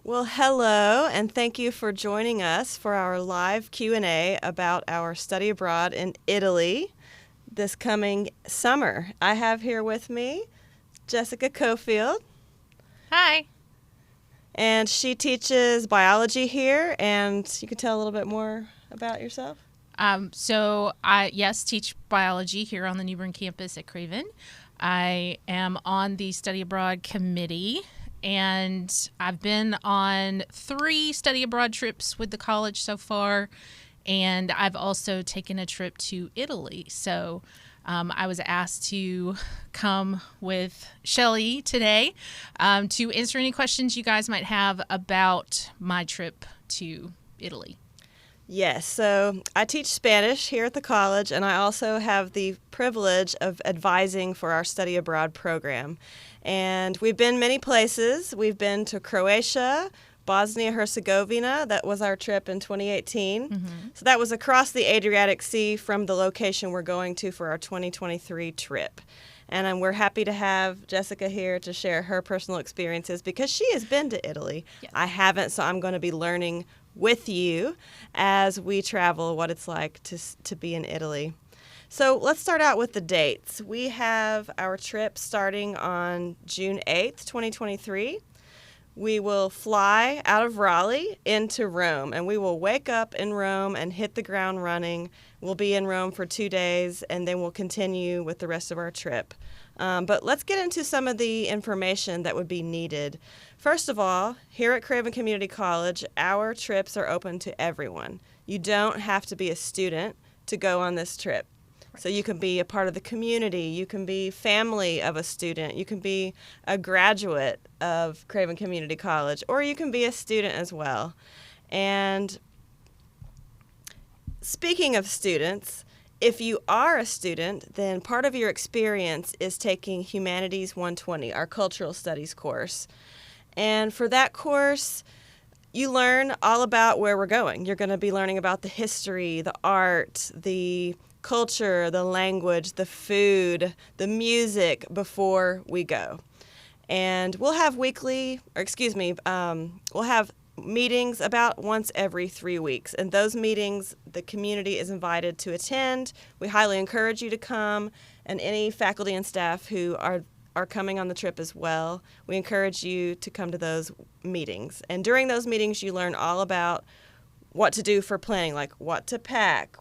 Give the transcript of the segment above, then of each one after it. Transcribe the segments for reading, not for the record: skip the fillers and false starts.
Well, hello, and thank you for joining us for our live Q&A about our study abroad in Italy this coming summer. I have here with me Jessica Cofield. Hi. And she teaches biology here, and you can tell a little bit more about yourself. So I, teach biology here on the New Bern campus at Craven. I am on the study abroad committee, and I've been on 3 study abroad trips with the college so far, and I've also taken a trip to Italy. So I was asked to come with Shelly today to answer any questions you guys might have about my trip to Italy. Yes, so I teach Spanish here at the college, and I also have the privilege of advising for our study abroad program. And we've been many places. We've been to Croatia, Bosnia-Herzegovina. That was our trip in 2018. Mm-hmm. So that was across the Adriatic Sea from the location we're going to for our 2023 trip. And we're happy to have Jessica here to share her personal experiences because she has been to Italy. Yes. I haven't, so I'm going to be learning with you as we travel what it's like to be in Italy. So let's start out with the dates. We have our trip starting on June 8th, 2023. We will fly out of Raleigh into Rome, and we will wake up in Rome and hit the ground running. We'll be in Rome for 2 days, and then we'll continue with the rest of our trip. But let's get into some of the information that would be needed. First of all, here at Craven Community College, our trips are open to everyone. You don't have to be a student to go on this trip. So you can be a part of the community, you can be family of a student, you can be a graduate of Craven Community College, or you can be a student as well. And speaking of students, if you are a student, then part of your experience is taking Humanities 120, our cultural studies course. And for that course, you learn all about where we're going. You're going to be learning about the history, the art, the culture, the language, the food, the music before we go. And we'll have we'll have meetings about once every 3 weeks. And those meetings, the community is invited to attend. We highly encourage you to come, and any faculty and staff who are coming on the trip as well, we encourage you to come to those meetings. And during those meetings, you learn all about what to do for planning, like what to pack,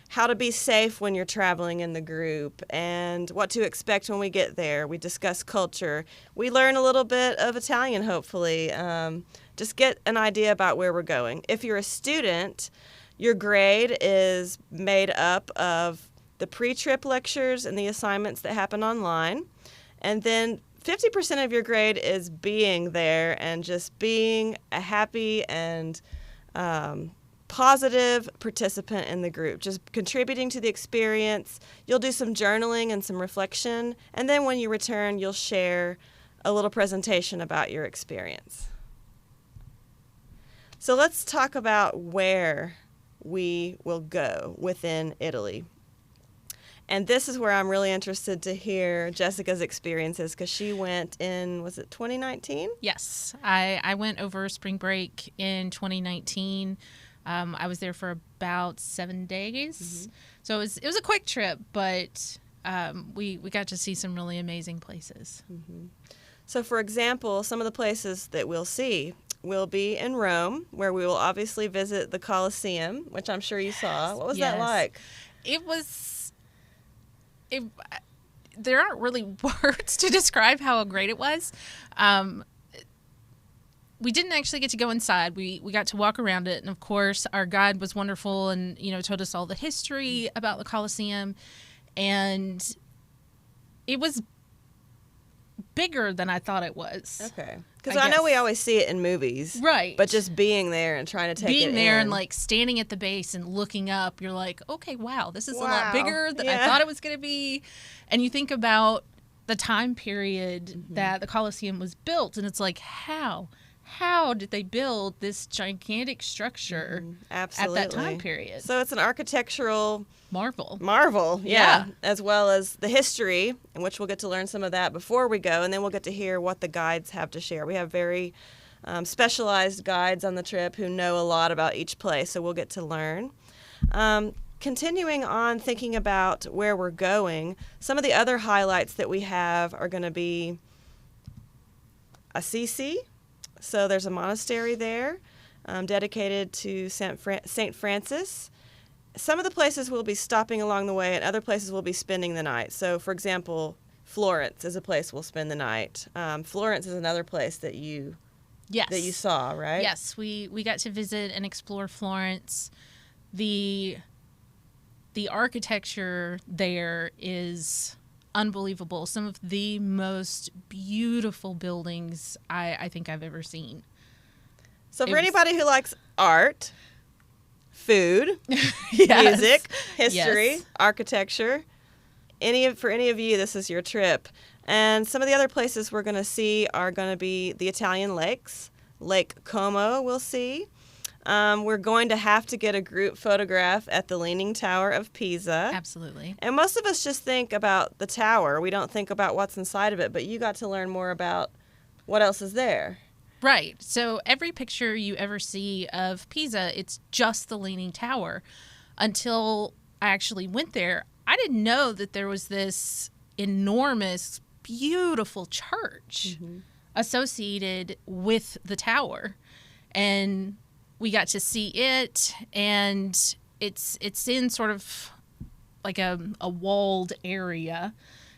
how to be safe when you're traveling in the group, and what to expect when we get there. We discuss culture. We learn a little bit of Italian, hopefully. Just get an idea about where we're going. If you're a student, your grade is made up of the pre-trip lectures and the assignments that happen online. And then 50% of your grade is being there and just being a happy and positive participant in the group, just contributing to the experience. You'll do some journaling and some reflection, and then when you return, you'll share a little presentation about your experience. So let's talk about where we will go within Italy. And this is where I'm really interested to hear Jessica's experiences, because she went in, was it 2019? Yes, I went over spring break in 2019. I was there for about 7 days. Mm-hmm. So it was a quick trip, but we got to see some really amazing places. Mm-hmm. So, for example, some of the places that we'll see will be in Rome, where we will obviously visit the Colosseum, which I'm sure you saw. What was that like? There aren't really words to describe how great it was. We didn't actually get to go inside. We got to walk around it, and of course, our guide was wonderful and told us all the history about the Colosseum, and it was bigger than I thought it was. Okay, because I know we always see it in movies, right? But just being there and trying to take it in. Being there and like standing at the base and looking up, you're like, okay, wow, this is a lot bigger than I thought it was going to be, and you think about the time period that the Colosseum was built, and it's like, how did they build this gigantic structure at that time period? So it's an architectural marvel, yeah, as well as the history, in which we'll get to learn some of that before we go, and then we'll get to hear what the guides have to share. We have very specialized guides on the trip who know a lot about each place, so we'll get to learn. Continuing on thinking about where we're going, some of the other highlights that we have are going to be Assisi. So there's a monastery there dedicated to Saint Francis. Some of the places we'll be stopping along the way, and other places we'll be spending the night. So, for example, Florence is a place we'll spend the night. Florence is another place that you saw, right? Yes, we got to visit and explore Florence. The architecture there is unbelievable. Some of the most beautiful buildings I think I've ever seen. So for anybody who likes art, food, music, history, architecture, for any of you, this is your trip. And some of the other places we're going to see are going to be the Italian lakes. Lake Como we'll see. We're going to have to get a group photograph at the Leaning Tower of Pisa. Absolutely. And most of us just think about the tower. We don't think about what's inside of it, but you got to learn more about what else is there. Right. So every picture you ever see of Pisa, it's just the Leaning Tower. Until I actually went there, I didn't know that there was this enormous, beautiful church associated with the tower. And we got to see it, and it's in sort of like a walled area.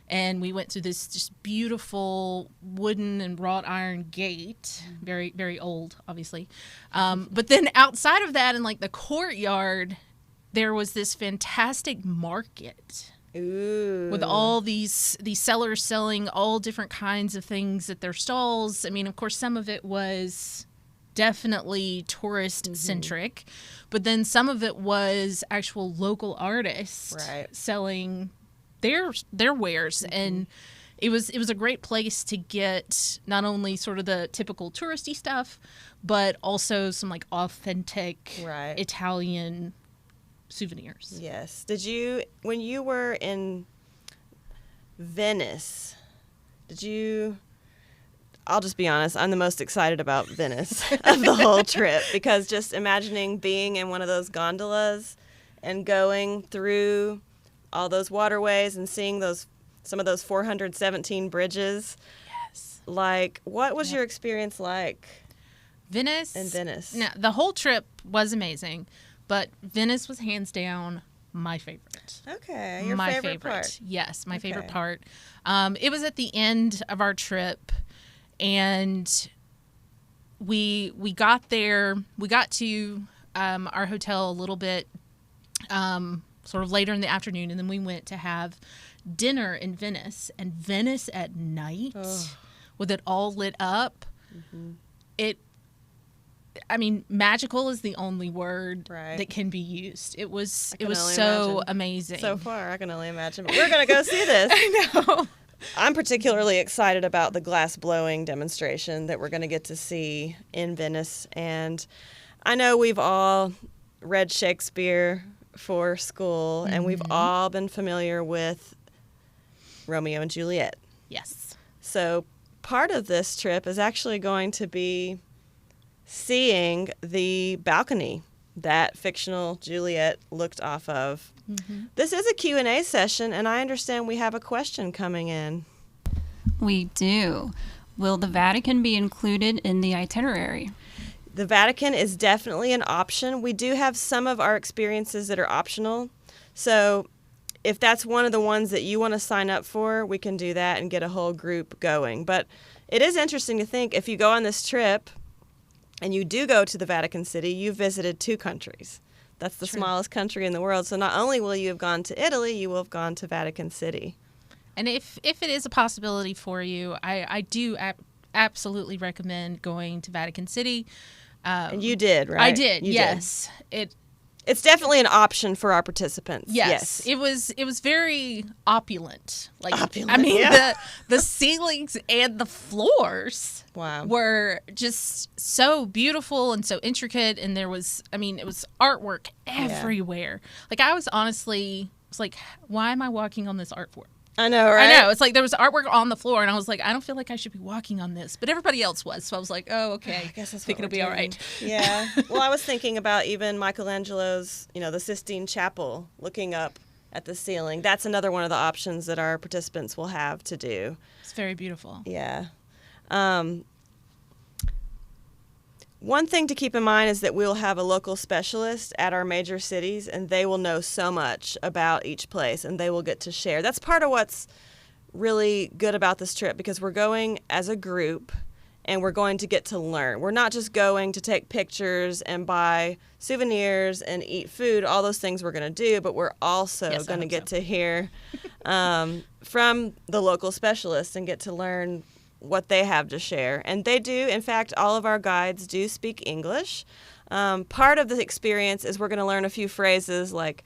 And we went through this just beautiful wooden and wrought iron gate, very, very old, obviously. But then outside of that, in like the courtyard, there was this fantastic market. Ooh. With all these sellers selling all different kinds of things at their stalls. I mean, of course, some of it was definitely tourist-centric, but then some of it was actual local artists selling their wares, and it was a great place to get not only sort of the typical touristy stuff, but also some like authentic Italian souvenirs. Yes. When you were in Venice, I'll just be honest, I'm the most excited about Venice of the whole trip, because just imagining being in one of those gondolas and going through all those waterways and seeing some of those 417 bridges. Yes. Like, what was your experience like? Venice? In Venice. Now, the whole trip was amazing, but Venice was hands down my favorite. Okay, your favorite part. Yes, my favorite part. It was at the end of our trip, and we got there. We got to our hotel a little bit sort of later in the afternoon, and then we went to have dinner in Venice. And Venice at night, with it all lit up, magical is the only word that can be used. It was so amazing. So far, I can only imagine. But we're going to go see this. I know. I'm particularly excited about the glass blowing demonstration that we're going to get to see in Venice. And I know we've all read Shakespeare for school, and we've all been familiar with Romeo and Juliet. Yes. So part of this trip is actually going to be seeing the balcony that fictional Juliet looked off of. This is a Q&A session, and I understand we have a question coming in. We do. Will the Vatican be included in the itinerary? The Vatican is definitely an option. We do have some of our experiences that are optional. So if that's one of the ones that you want to sign up for, we can do that and get a whole group going. But it is interesting to think, if you go on this trip and you do go to the Vatican City, you've visited 2 countries. That's the smallest country in the world. So not only will you have gone to Italy, you will have gone to Vatican City. And if it is a possibility for you, I do absolutely recommend going to Vatican City. And you did, right? I did, yes. It's definitely an option for our participants. Yes. It was very opulent. Opulent, I mean, the ceilings and the floors were just so beautiful and so intricate, and it was artwork everywhere. Like, I was honestly, why am I walking on this artwork? I know, right? I know. It's like there was artwork on the floor, and I was like, I don't feel like I should be walking on this. But everybody else was. So I was like, oh, okay. I guess that's I think what it'll be all right. Yeah. Well, I was thinking about even Michelangelo's, the Sistine Chapel, looking up at the ceiling. That's another one of the options that our participants will have to do. It's very beautiful. Yeah. One thing to keep in mind is that we'll have a local specialist at our major cities, and they will know so much about each place, and they will get to share. That's part of what's really good about this trip, because we're going as a group, and we're going to get to learn. We're not just going to take pictures and buy souvenirs and eat food, all those things we're going to do, but we're also going to get to hear from the local specialists and get to learn what they have to share. And they do, in fact, all of our guides do speak English. Part of the experience is we're going to learn a few phrases like,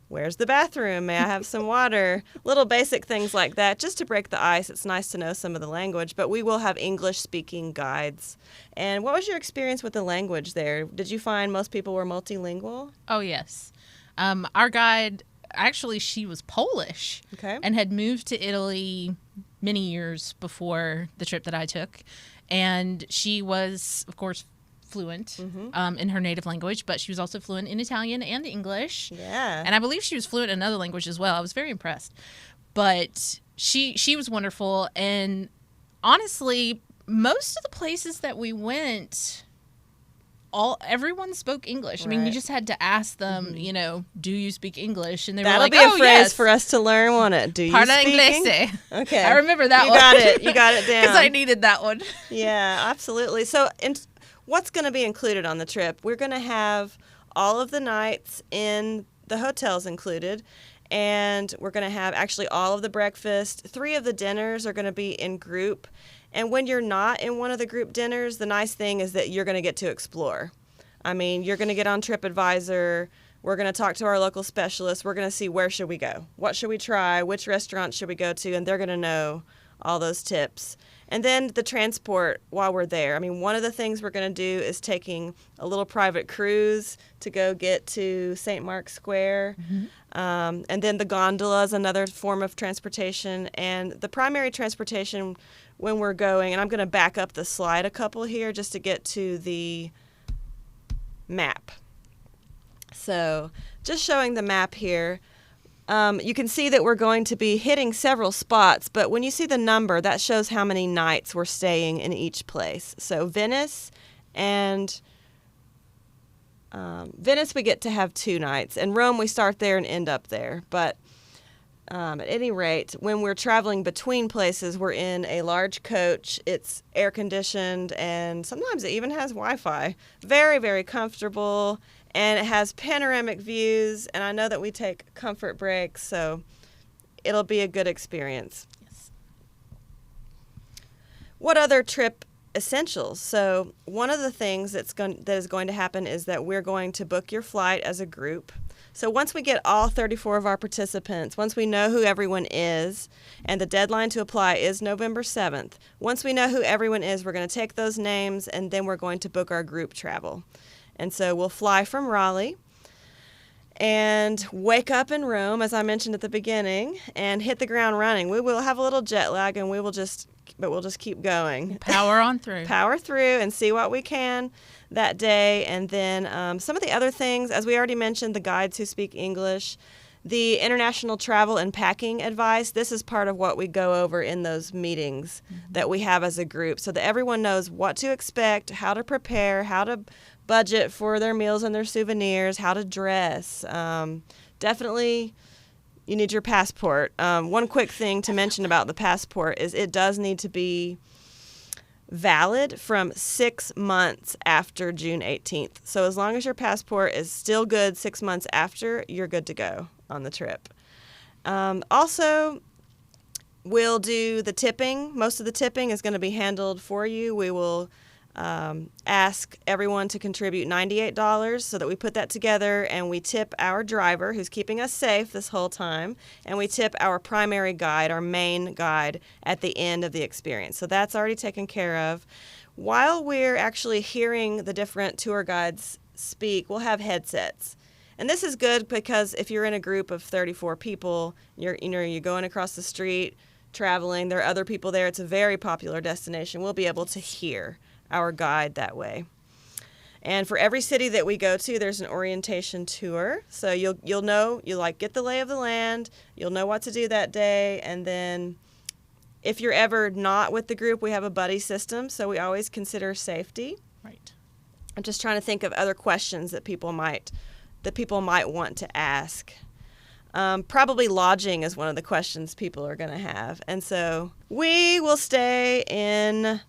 where's the bathroom? May I have some water? Little basic things like that, just to break the ice. It's nice to know some of the language, but we will have English-speaking guides. And what was your experience with the language there? Did you find most people were multilingual? Oh, yes. Our guide, actually, she was Polish and had moved to Italy many years before the trip that I took. And she was, of course, fluent in her native language, but she was also fluent in Italian and English. Yeah. And I believe she was fluent in another language as well. I was very impressed. But she was wonderful. And honestly, most of the places that we went, everyone spoke English. I mean, you just had to ask them, do you speak English? And they were like, that'll be a phrase yes. for us to learn, won't it? Do you Parla speak inglese. Okay. I remember that one. You got it down. Because I needed that one. Yeah, absolutely. So what's going to be included on the trip? We're going to have all of the nights in the hotels included, and we're going to have actually all of the breakfast. 3 of the dinners are going to be in group. And when you're not in one of the group dinners, the nice thing is that you're going to get to explore. I mean, you're going to get on TripAdvisor. We're going to talk to our local specialists. We're going to see where should we go? What should we try? Which restaurant should we go to? And they're going to know all those tips. And then the transport while we're there. I mean, one of the things we're going to do is taking a little private cruise to go get to St. Mark's Square. And then the gondola is another form of transportation. And the primary transportation when we're going, and I'm going to back up the slide a couple here just to get to the map. So just showing the map here. You can see that we're going to be hitting several spots, but when you see the number, that shows how many nights we're staying in each place. So Venice we get to have 2 nights, and Rome we start there and end up there. But at any rate, when we're traveling between places, we're in a large coach. It's air conditioned, and sometimes it even has Wi-Fi. Very, very comfortable. And it has panoramic views, and I know that we take comfort breaks, so it'll be a good experience. Yes. What other trip essentials? So one of the things that is going to happen is that we're going to book your flight as a group. So once we get all 34 of our participants, once we know who everyone is, and the deadline to apply is November 7th, once we know who everyone is, we're going to take those names, and then we're going to book our group travel. And so we'll fly from Raleigh and wake up in Rome, as I mentioned at the beginning, and hit the ground running. We will have a little jet lag, and we'll just keep going. Power on through. Power through and see what we can that day. And then some of the other things, as we already mentioned, the guides who speak English, the international travel and packing advice. This is part of what we go over in those meetings that we have as a group, so that everyone knows what to expect, how to prepare, how to budget for their meals and their souvenirs, how to dress. Definitely, you need your passport. One quick thing to mention about the passport is it does need to be valid from 6 months after June 18th. So as long as your passport is still good 6 months after, you're good to go on the trip. Also, we'll do the tipping. Most of the tipping is going to be handled for you. We will ask everyone to contribute $98 so that we put that together, and we tip our driver who's keeping us safe this whole time, and we tip our primary guide, our main guide, at the end of the experience. So that's already taken care of. While we're actually hearing the different tour guides speak, we'll have headsets. And this is good because if you're in a group of 34 people, you're going across the street, traveling, there are other people there. It's a very popular destination. We'll be able to hear our guide that way. And for every city that we go to, there's an orientation tour. So you'll know, get the lay of the land, you'll know what to do that day, and then if you're ever not with the group, we have a buddy system, so we always consider safety. Right. I'm just trying to think of other questions that people might want to ask. Probably lodging is one of the questions people are going to have. And so we will stay in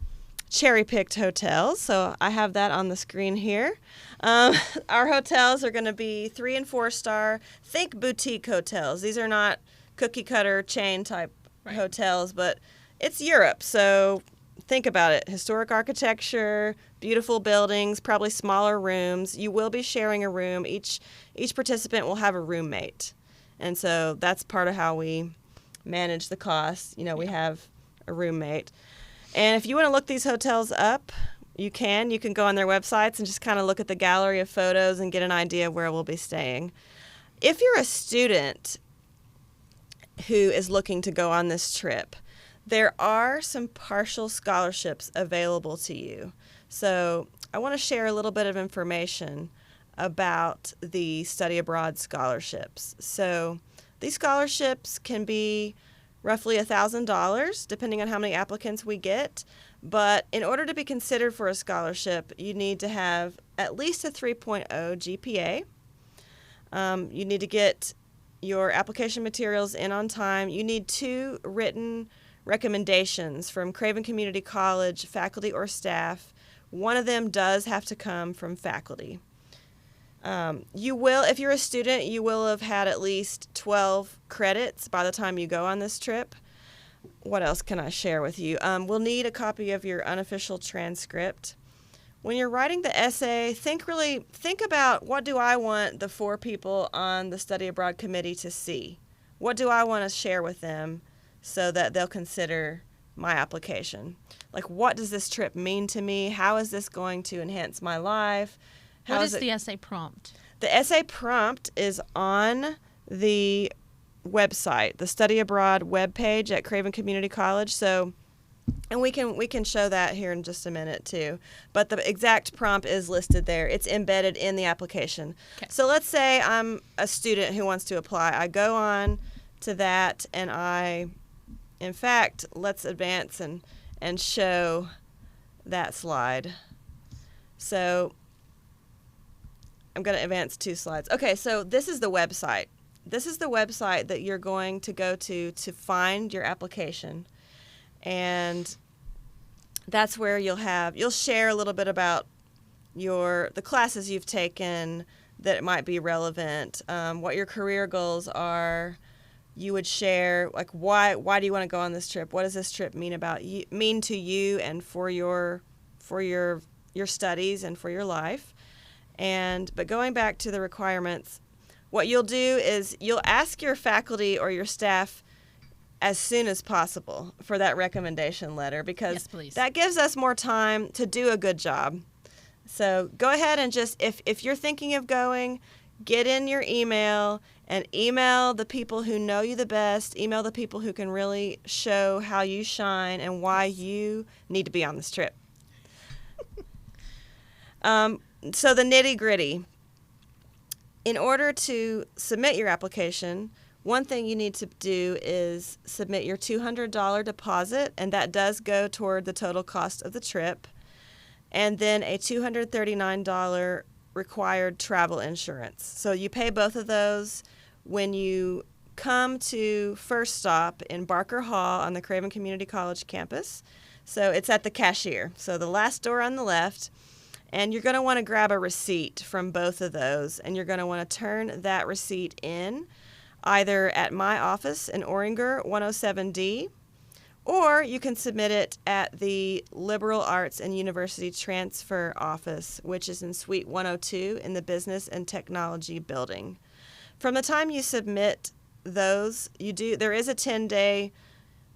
cherry-picked hotels. So I have that on the screen here. Our hotels are going to be 3- and 4-star. Think boutique hotels. These are not cookie-cutter chain-type hotels, but it's Europe. So think about it. Historic architecture, beautiful buildings, probably smaller rooms. You will be sharing a room. Each participant will have a roommate. And so that's part of how we manage the costs. We have a roommate. And if you want to look these hotels up, you can go on their websites and just kind of look at the gallery of photos and get an idea of where we'll be staying. If you're a student who is looking to go on this trip, there are some partial scholarships available to you. So I want to share a little bit of information about the study abroad scholarships. So these scholarships can be roughly $1,000 depending on how many applicants we get. But in order to be considered for a scholarship, you need to have at least a 3.0 GPA. You need to get your application materials in on time. You need 2 written recommendations from Craven Community College faculty or staff. One of them does have to come from faculty. If you're a student, you will have had at least 12 credits by the time you go on this trip. What else can I share with you? We'll need a copy of your unofficial transcript. When you're writing the essay, think about, what do I want the 4 people on the study abroad committee to see? What do I want to share with them so that they'll consider my application? Like, what does this trip mean to me? How is this going to enhance my life? What is the essay prompt? The essay prompt is on the website, the Study Abroad webpage at Craven Community College. So, and we can show that here in just a minute too. But the exact prompt is listed there. It's embedded in the application. Okay. So let's say I'm a student who wants to apply. I go on to that, and in fact, let's advance and show that slide. So I'm going to advance 2 slides. Okay, so this is the website. This is the website that you're going to go to find your application. And that's where you'll share a little bit about the classes you've taken that might be relevant, what your career goals are. You would share, like, why do you want to go on this trip? What does this trip mean to you and for your studies and for your life? But going back to the requirements, what you'll do is you'll ask your faculty or your staff as soon as possible for that recommendation letter, because that gives us more time to do a good job. So go ahead and just, if you're thinking of going, get in your email and email the people who know you the best, email the people who can really show how you shine and why you need to be on this trip. So the nitty-gritty. In order to submit your application, one thing you need to do is submit your $200 deposit, and that does go toward the total cost of the trip, and then a $239 required travel insurance. So you pay both of those when you come to First Stop in Barker Hall on the Craven Community College campus. So it's at the cashier, so the last door on the left. And you're going to want to grab a receipt from both of those, and you're going to want to turn that receipt in either at my office in Oringer 107D, or you can submit it at the Liberal Arts and University Transfer Office, which is in Suite 102 in the Business and Technology Building. From the time you submit those, there is a 10-day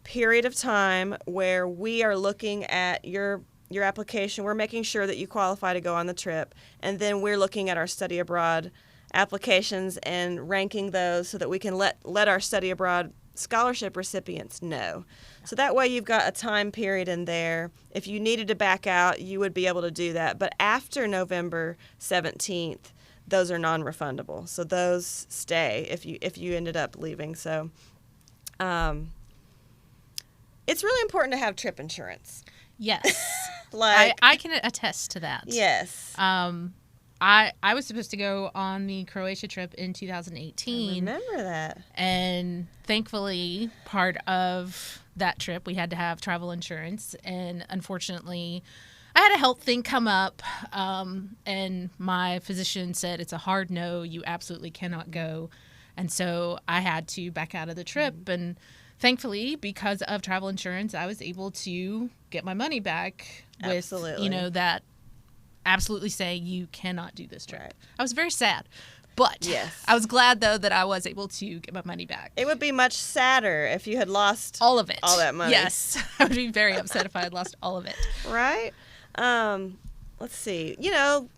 period of time where we are looking at your application. We're making sure that you qualify to go on the trip, and then we're looking at our study abroad applications and ranking those so that we can let our study abroad scholarship recipients know. So that way you've got a time period in there. If you needed to back out, you would be able to do that. But after November 17th, those are non-refundable. So those stay if you ended up leaving. So it's really important to have trip insurance. Yes. Like I can attest to that. Yes. I was supposed to go on the Croatia trip in 2018. I remember that. And thankfully, part of that trip, we had to have travel insurance. And unfortunately, I had a health thing come up, and my physician said it's a hard no. You absolutely cannot go. And so I had to back out of the trip. And thankfully, because of travel insurance, I was able to get my money back with, Absolutely. that absolutely say you cannot do this trip. Right. I was very sad. But Yes. I was glad, though, that I was able to get my money back. It would be much sadder if you had lost All of it. all that money. Yes. I would be very upset if I had lost all of it. Right? Let's see. A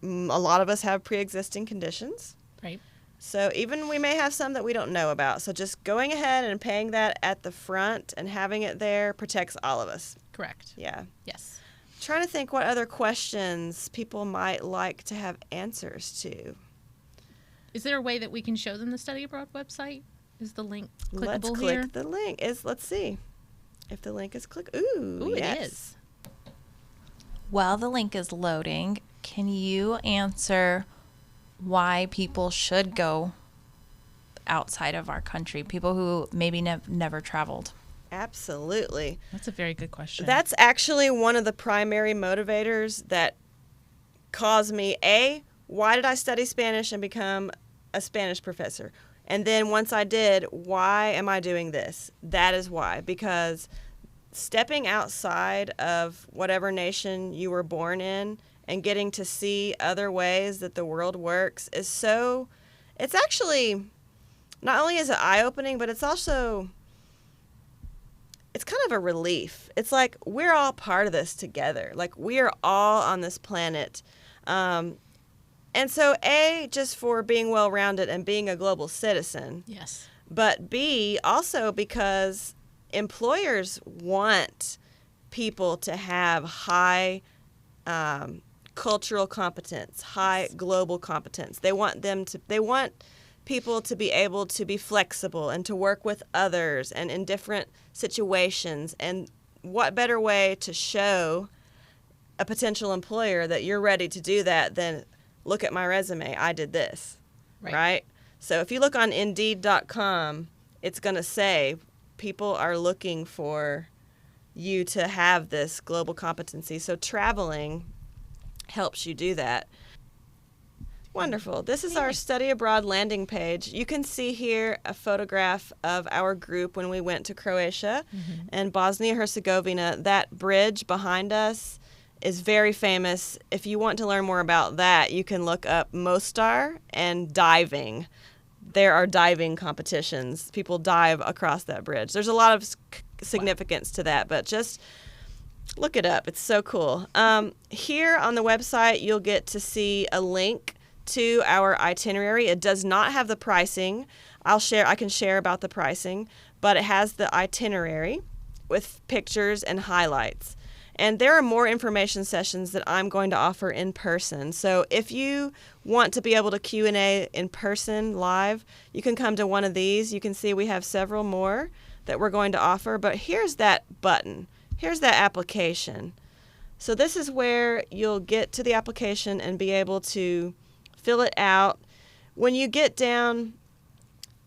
lot of us have pre-existing conditions. Right. So even we may have some that we don't know about. So just going ahead and paying that at the front and having it there protects all of us. Correct. Yeah. Yes. Trying to think what other questions people might like to have answers to. Is there a way that we can show them the Study Abroad website? Is the link clickable Let's here? click the link. Let's see if the link is click. Ooh, yes. It is. While the link is loading, can you answer why people should go outside of our country? People who maybe never traveled. Absolutely. That's a very good question. That's actually one of the primary motivators that caused me, why did I study Spanish and become a Spanish professor? And then once I did, why am I doing this? That is why. Because stepping outside of whatever nation you were born in and getting to see other ways that the world works it's actually, not only is it eye-opening, but it's also, it's kind of a relief. It's like we're all part of this together. Like we are all on this planet. And so just for being well-rounded and being a global citizen. Yes. But B, also because employers want people to have high cultural competence, high global competence. They want people to be able to be flexible and to work with others and in different situations. And what better way to show a potential employer that you're ready to do that than look at my resume, I did this, right? So if you look on Indeed.com, it's going to say people are looking for you to have this global competency. So traveling helps you do that. Wonderful. This is our study abroad landing page. You can see here a photograph of our group when we went to Croatia and Bosnia-Herzegovina. That bridge behind us is very famous. If you want to learn more about that, you can look up Mostar and diving. There are diving competitions. People dive across that bridge. There's a lot of significance to that, but just look it up. It's so cool. Here on the website, you'll get to see a link to our itinerary. It does not have the pricing. I can share about the pricing, but it has the itinerary with pictures and highlights. And there are more information sessions that I'm going to offer in person. So if you want to be able to Q&A in person live, you can come to one of these. You can see we have several more that we're going to offer. But here's that button. Here's that application. So this is where you'll get to the application and be able to fill it out. When you get down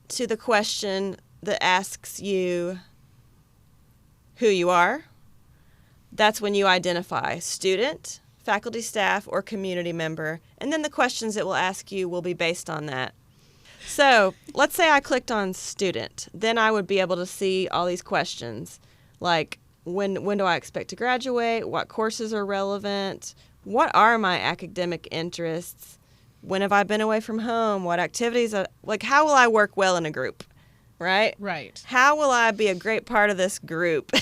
to the question that asks you who you are, that's when you identify student, faculty, staff, or community member. And then the questions it will ask you will be based on that. So let's say I clicked on student. Then I would be able to see all these questions like when do I expect to graduate? What courses are relevant? What are my academic interests? When have I been away from home? What activities? How will I work well in a group? Right? Right. How will I be a great part of this group?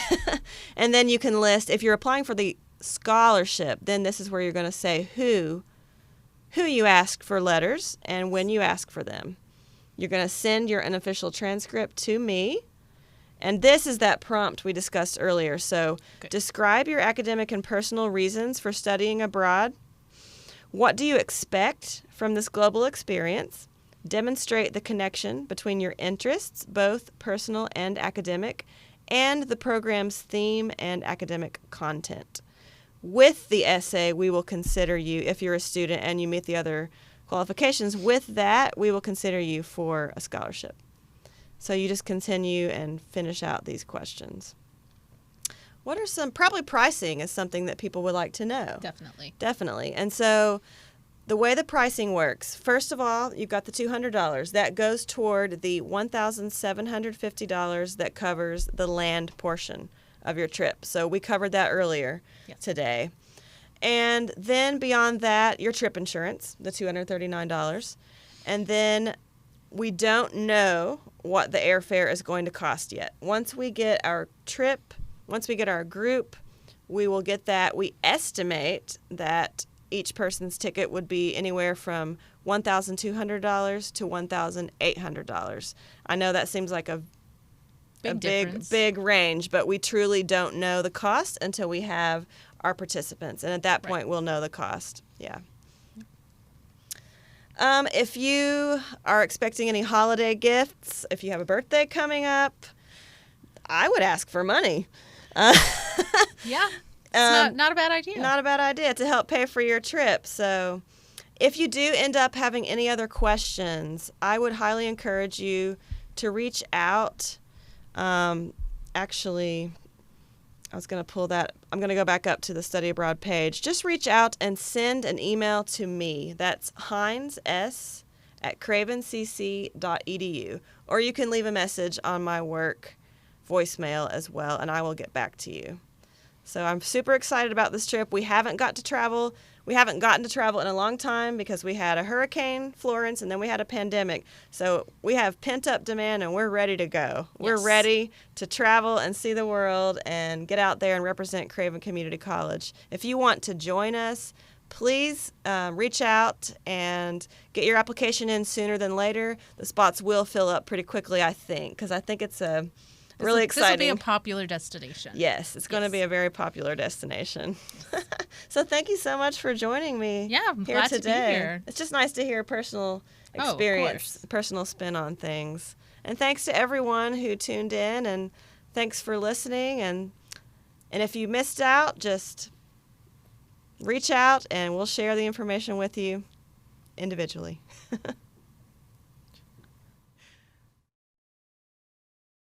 And then you can list, if you're applying for the scholarship, then this is where you're going to say who you ask for letters and when you ask for them. You're going to send your unofficial transcript to me. And this is that prompt we discussed earlier. So describe your academic and personal reasons for studying abroad. What do you expect from this global experience? Demonstrate the connection between your interests, both personal and academic, and the program's theme and academic content. With the essay, we will consider you, if you're a student and you meet the other qualifications, with that, we will consider you for a scholarship. So you just continue and finish out these questions. What are some, probably pricing is something that people would like to know. Definitely. And so the way the pricing works, first of all, you've got the $200. That goes toward the $1,750 that covers the land portion of your trip. So we covered that earlier today. And then beyond that, your trip insurance, the $239. And then we don't know what the airfare is going to cost yet. Once we get our trip, once we get our group, we will get that. We estimate that each person's ticket would be anywhere from $1,200 to $1,800. I know that seems like a big range, but we truly don't know the cost until we have our participants. And at that point, we'll know the cost. Yeah. If you are expecting any holiday gifts, if you have a birthday coming up, I would ask for money. Yeah. It's not a bad idea. Not a bad idea to help pay for your trip. So if you do end up having any other questions, I would highly encourage you to reach out. Actually, I was going to pull that. I'm going to go back up to the Study Abroad page. Just reach out and send an email to me. That's hines@cravencc.edu. Or you can leave a message on my work voicemail as well, and I will get back to you. So I'm super excited about this trip. We haven't gotten to travel in a long time because we had a Hurricane Florence and then we had a pandemic. So we have pent-up demand and we're ready to go. Yes. We're ready to travel and see the world and get out there and represent Craven Community College. If you want to join us, please reach out and get your application in sooner than later. The spots will fill up pretty quickly, I think, because I think it's really exciting. This will be a popular destination. Yes, it's going to be a very popular destination. So thank you so much for joining me I'm here glad today. To be here. It's just nice to hear personal experience, personal spin on things. And thanks to everyone who tuned in, and thanks for listening. And if you missed out, just reach out and we'll share the information with you individually.